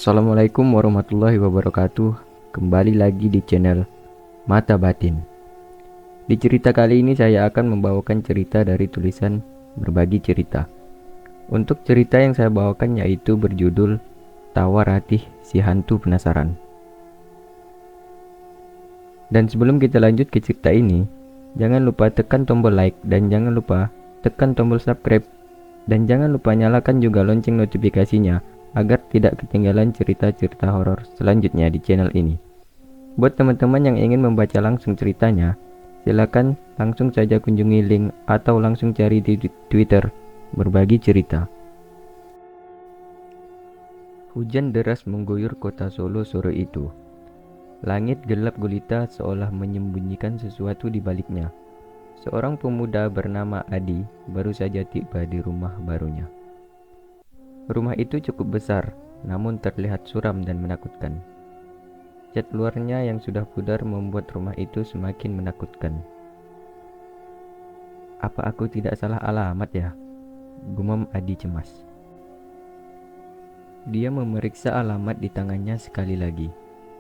Assalamualaikum warahmatullahi wabarakatuh. Kembali lagi di channel Mata Batin. Di cerita kali ini saya akan membawakan cerita dari tulisan Berbagi Cerita. Untuk cerita yang saya bawakan yaitu berjudul Tawa Ratih Si Hantu Penasaran. Dan sebelum kita lanjut ke cerita ini, jangan lupa tekan tombol like dan jangan lupa tekan tombol subscribe dan jangan lupa nyalakan juga lonceng notifikasinya agar tidak ketinggalan cerita-cerita horor selanjutnya di channel ini. Buat teman-teman yang ingin membaca langsung ceritanya, silakan langsung saja kunjungi link atau langsung cari di Twitter Berbagi Cerita. Hujan deras mengguyur kota Solo sore itu. Langit gelap gulita seolah menyembunyikan sesuatu di baliknya. Seorang pemuda bernama Adi baru saja tiba di rumah barunya. Rumah itu cukup besar, namun terlihat suram dan menakutkan. Cat luarnya yang sudah pudar membuat rumah itu semakin menakutkan. Apa aku tidak salah alamat ya? Gumam Adi cemas. Dia memeriksa alamat di tangannya sekali lagi.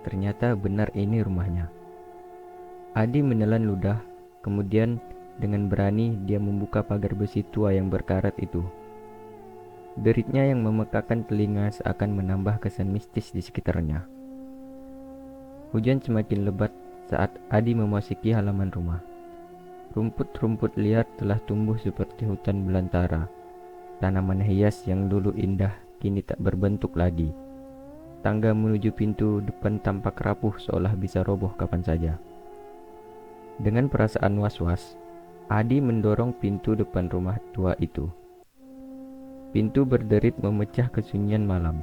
Ternyata benar ini rumahnya. Adi menelan ludah, kemudian dengan berani dia membuka pagar besi tua yang berkarat itu. Deritnya yang memekakan telinga seakan menambah kesan mistis di sekitarnya. Hujan semakin lebat saat Adi memasuki halaman rumah. Rumput-rumput liar telah tumbuh seperti hutan belantara. Tanaman hias yang dulu indah kini tak berbentuk lagi. Tangga menuju pintu depan tampak rapuh seolah bisa roboh kapan saja. Dengan perasaan was-was, Adi mendorong pintu depan rumah tua itu. Pintu berderit memecah kesunyian malam.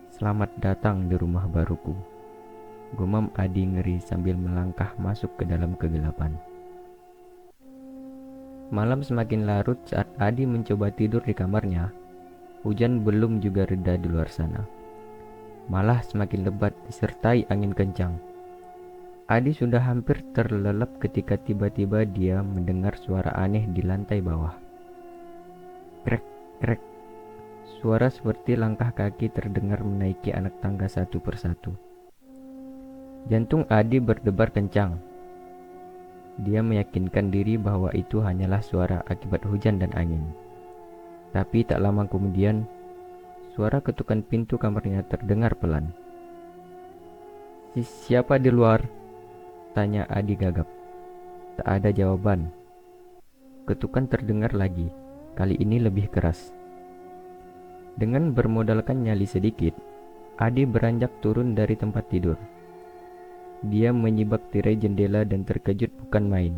Selamat datang di rumah baruku, gumam Adi ngeri sambil melangkah masuk ke dalam kegelapan. Malam semakin larut saat Adi mencoba tidur di kamarnya. Hujan belum juga reda di luar sana. Malah semakin lebat disertai angin kencang. Adi sudah hampir terlelap ketika tiba-tiba dia mendengar suara aneh di lantai bawah. Krek, krek. Suara seperti langkah kaki terdengar menaiki anak tangga satu persatu. Jantung Adi berdebar kencang. Dia meyakinkan diri bahwa itu hanyalah suara akibat hujan dan angin. Tapi tak lama kemudian, suara ketukan pintu kamarnya terdengar pelan. Siapa di luar? Tanya Adi gagap. Tak ada jawaban. Ketukan terdengar lagi, kali ini lebih keras. Dengan bermodalkan nyali sedikit, Adi beranjak turun dari tempat tidur. Dia menyibak tirai jendela dan terkejut bukan main.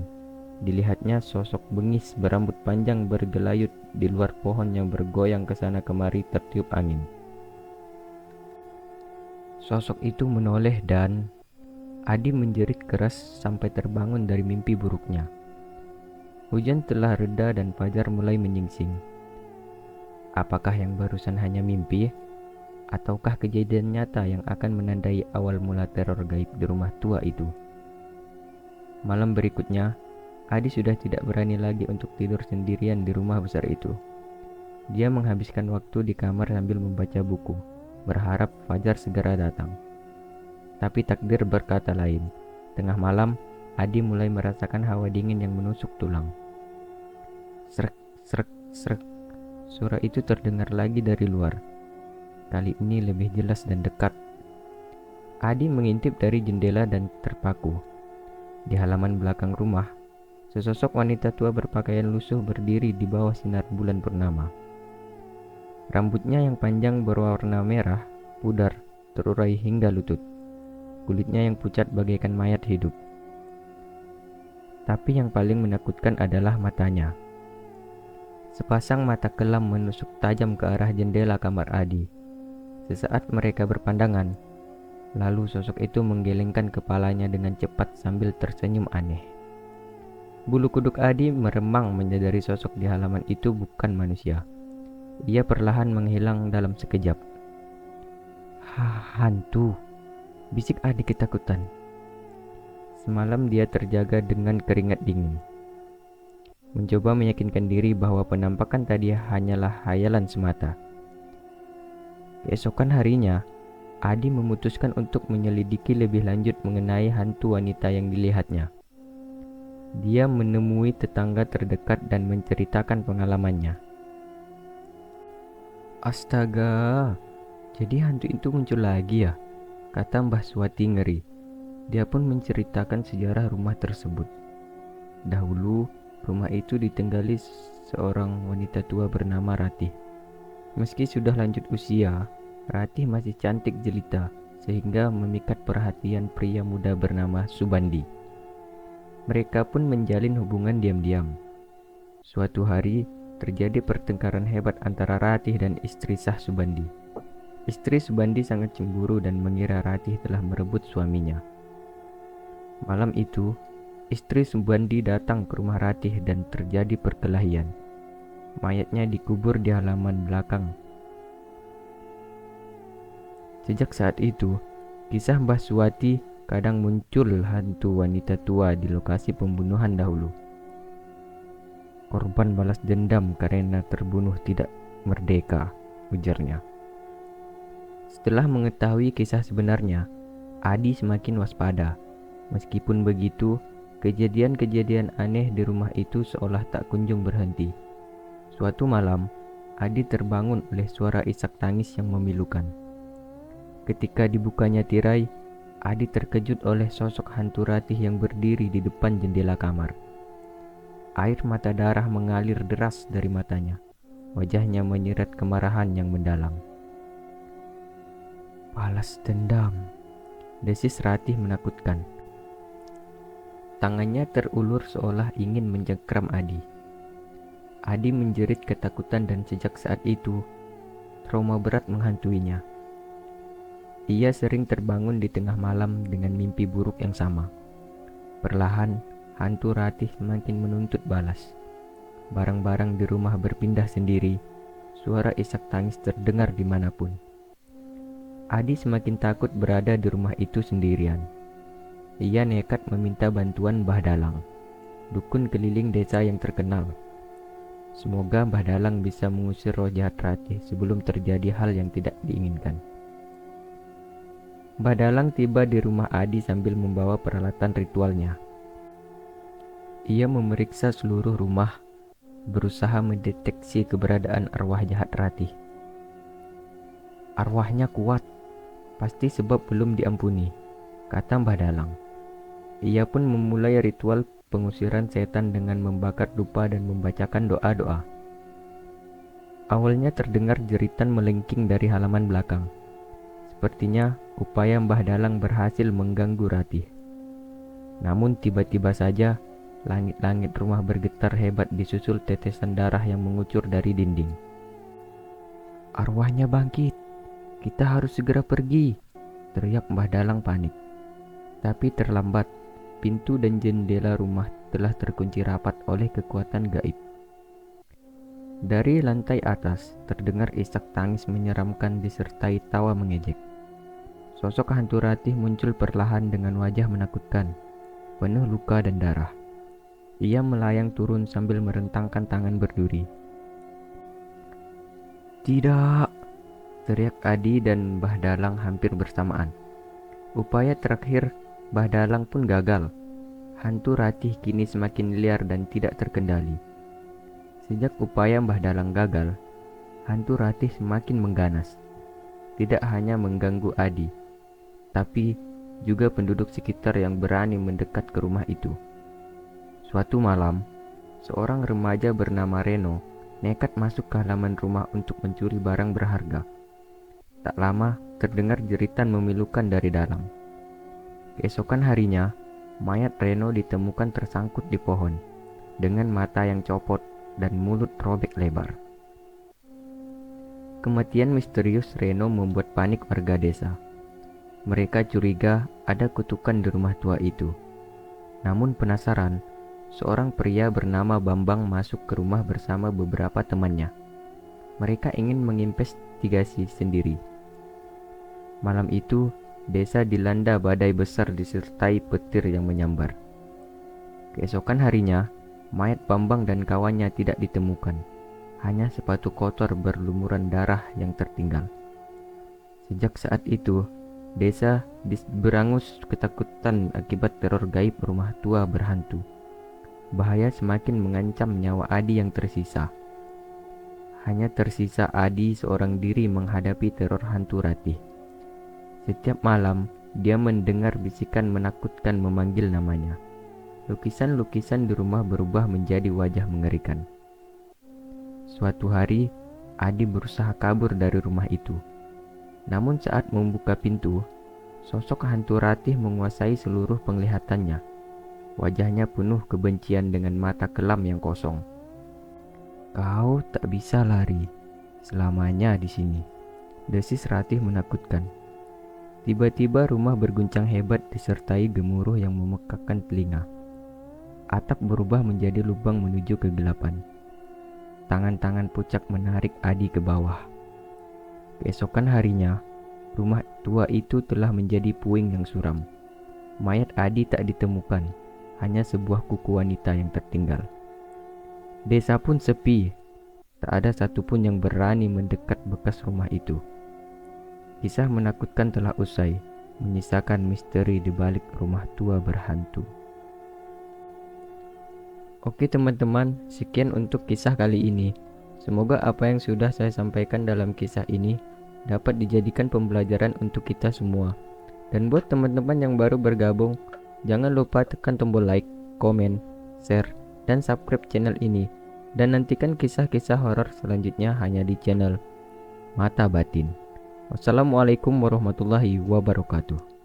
Dilihatnya sosok bengis berambut panjang bergelayut di luar pohon yang bergoyang ke sana kemari tertiup angin. Sosok itu menoleh dan Adi menjerit keras sampai terbangun dari mimpi buruknya. Hujan telah reda dan fajar mulai menyingsing. Apakah yang barusan hanya mimpi? Ataukah kejadian nyata yang akan menandai awal mula teror gaib di rumah tua itu? Malam berikutnya, Adi sudah tidak berani lagi untuk tidur sendirian di rumah besar itu. Dia menghabiskan waktu di kamar sambil membaca buku, berharap fajar segera datang. Tapi takdir berkata lain. Tengah malam, Adi mulai merasakan hawa dingin yang menusuk tulang. Srek, srek, srek. Suara itu terdengar lagi dari luar. Kali ini lebih jelas dan dekat. Adi mengintip dari jendela dan terpaku. Di halaman belakang rumah, sesosok wanita tua berpakaian lusuh berdiri di bawah sinar bulan purnama. Rambutnya yang panjang berwarna merah, pudar, terurai hingga lutut. Kulitnya yang pucat bagaikan mayat hidup. Tapi yang paling menakutkan adalah matanya. Sepasang mata kelam menusuk tajam ke arah jendela kamar Adi. Sesaat mereka berpandangan, lalu sosok itu menggelengkan kepalanya dengan cepat sambil tersenyum aneh. Bulu kuduk Adi meremang menyadari sosok di halaman itu bukan manusia. Ia perlahan menghilang dalam sekejap. Hantu, bisik Adi ketakutan. Semalam dia terjaga dengan keringat dingin. Mencoba meyakinkan diri bahwa penampakan tadi hanyalah hayalan semata. Keesokan harinya, Adi memutuskan untuk menyelidiki lebih lanjut mengenai hantu wanita yang dilihatnya. Dia menemui tetangga terdekat dan menceritakan pengalamannya. Astaga, jadi hantu itu muncul lagi ya? Kata Mbah Swati ngeri. Dia pun menceritakan sejarah rumah tersebut. Dahulu, rumah itu ditinggali seorang wanita tua bernama Ratih. Meski sudah lanjut usia, Ratih masih cantik jelita sehingga memikat perhatian pria muda bernama Subandi. Mereka pun menjalin hubungan diam-diam. Suatu hari, terjadi pertengkaran hebat antara Ratih dan istri sah Subandi. Istri Subandi sangat cemburu dan mengira Ratih telah merebut suaminya. Malam itu, istri Subandi datang ke rumah Ratih dan terjadi perkelahian. Mayatnya dikubur di halaman belakang. Sejak saat itu, kisah Mbah Swati kadang muncul hantu wanita tua di lokasi pembunuhan dahulu. Korban balas dendam karena terbunuh tidak merdeka, ujarnya. Setelah mengetahui kisah sebenarnya, Adi semakin waspada. Meskipun begitu, kejadian-kejadian aneh di rumah itu seolah tak kunjung berhenti. Suatu malam, Adi terbangun oleh suara isak tangis yang memilukan. Ketika dibukanya tirai, Adi terkejut oleh sosok hantu Ratih yang berdiri di depan jendela kamar. Air mata darah mengalir deras dari matanya. Wajahnya menyeret kemarahan yang mendalam. Balas dendam, desis Ratih menakutkan. Tangannya terulur seolah ingin mencengkram Adi. Adi menjerit ketakutan dan sejak saat itu, trauma berat menghantuinya. Ia sering terbangun di tengah malam dengan mimpi buruk yang sama. Perlahan, hantu Ratih semakin menuntut balas. Barang-barang di rumah berpindah sendiri, suara isak tangis terdengar dimanapun. Adi semakin takut berada di rumah itu sendirian. Ia nekat meminta bantuan Mbah Dalang, dukun keliling desa yang terkenal. Semoga Mbah Dalang bisa mengusir roh jahat Ratih sebelum terjadi hal yang tidak diinginkan. Mbah Dalang tiba di rumah Adi sambil membawa peralatan ritualnya. Ia memeriksa seluruh rumah, berusaha mendeteksi keberadaan arwah jahat Ratih. Arwahnya kuat, pasti sebab belum diampuni, kata Mbah Dalang. Ia pun memulai ritual pengusiran setan dengan membakar dupa dan membacakan doa-doa. Awalnya terdengar jeritan melengking dari halaman belakang. Sepertinya upaya Mbah Dalang berhasil mengganggu Ratih. Namun tiba-tiba saja langit-langit rumah bergetar hebat disusul tetesan darah yang mengucur dari dinding. Arwahnya bangkit, kita harus segera pergi, teriak Mbah Dalang panik. Tapi terlambat, pintu dan jendela rumah telah terkunci rapat oleh kekuatan gaib. Dari lantai atas terdengar isak tangis menyeramkan disertai tawa mengejek. Sosok hantu Ratih muncul perlahan dengan wajah menakutkan, penuh luka dan darah. Ia melayang turun sambil merentangkan tangan berduri. Tidak, teriak Adi dan Mbah Dalang hampir bersamaan. Upaya terakhir Mbah Dalang pun gagal. Hantu Ratih kini semakin liar dan tidak terkendali. Sejak upaya Mbah Dalang gagal, hantu Ratih semakin mengganas. Tidak hanya mengganggu Adi, tapi juga penduduk sekitar yang berani mendekat ke rumah itu. Suatu malam, seorang remaja bernama Reno nekat masuk ke halaman rumah untuk mencuri barang berharga. Tak lama, terdengar jeritan memilukan dari dalam. Keesokan harinya, mayat Reno ditemukan tersangkut di pohon, dengan mata yang copot dan mulut robek lebar. Kematian misterius Reno membuat panik warga desa. Mereka curiga ada kutukan di rumah tua itu. Namun penasaran, seorang pria bernama Bambang masuk ke rumah bersama beberapa temannya. Mereka ingin menginvestigasi sendiri. Malam itu, desa dilanda badai besar disertai petir yang menyambar. Keesokan harinya, mayat Bambang dan kawannya tidak ditemukan. Hanya sepatu kotor berlumuran darah yang tertinggal. Sejak saat itu, desa berangus ketakutan akibat teror gaib rumah tua berhantu. Bahaya semakin mengancam nyawa Adi yang tersisa. Hanya tersisa Adi seorang diri menghadapi teror hantu Ratih. Setiap malam, dia mendengar bisikan menakutkan memanggil namanya. Lukisan-lukisan di rumah berubah menjadi wajah mengerikan. Suatu hari, Adi berusaha kabur dari rumah itu. Namun saat membuka pintu, sosok hantu Ratih menguasai seluruh penglihatannya. Wajahnya penuh kebencian dengan mata kelam yang kosong. "Kau tak bisa lari selamanya di sini," desis Ratih menakutkan. Tiba-tiba rumah berguncang hebat disertai gemuruh yang memekakkan telinga. Atap berubah menjadi lubang menuju kegelapan. Tangan-tangan pucat menarik Adi ke bawah. Keesokan harinya, rumah tua itu telah menjadi puing yang suram. Mayat Adi tak ditemukan, hanya sebuah kuku wanita yang tertinggal. Desa pun sepi, tak ada satupun yang berani mendekat bekas rumah itu. Kisah menakutkan telah usai, menyisakan misteri di balik rumah tua berhantu. Oke teman-teman, sekian untuk kisah kali ini. Semoga apa yang sudah saya sampaikan dalam kisah ini dapat dijadikan pembelajaran untuk kita semua. Dan buat teman-teman yang baru bergabung, jangan lupa tekan tombol like, komen, share, dan subscribe channel ini. Dan nantikan kisah-kisah horor selanjutnya hanya di channel Mata Batin. Wassalamualaikum warahmatullahi wabarakatuh.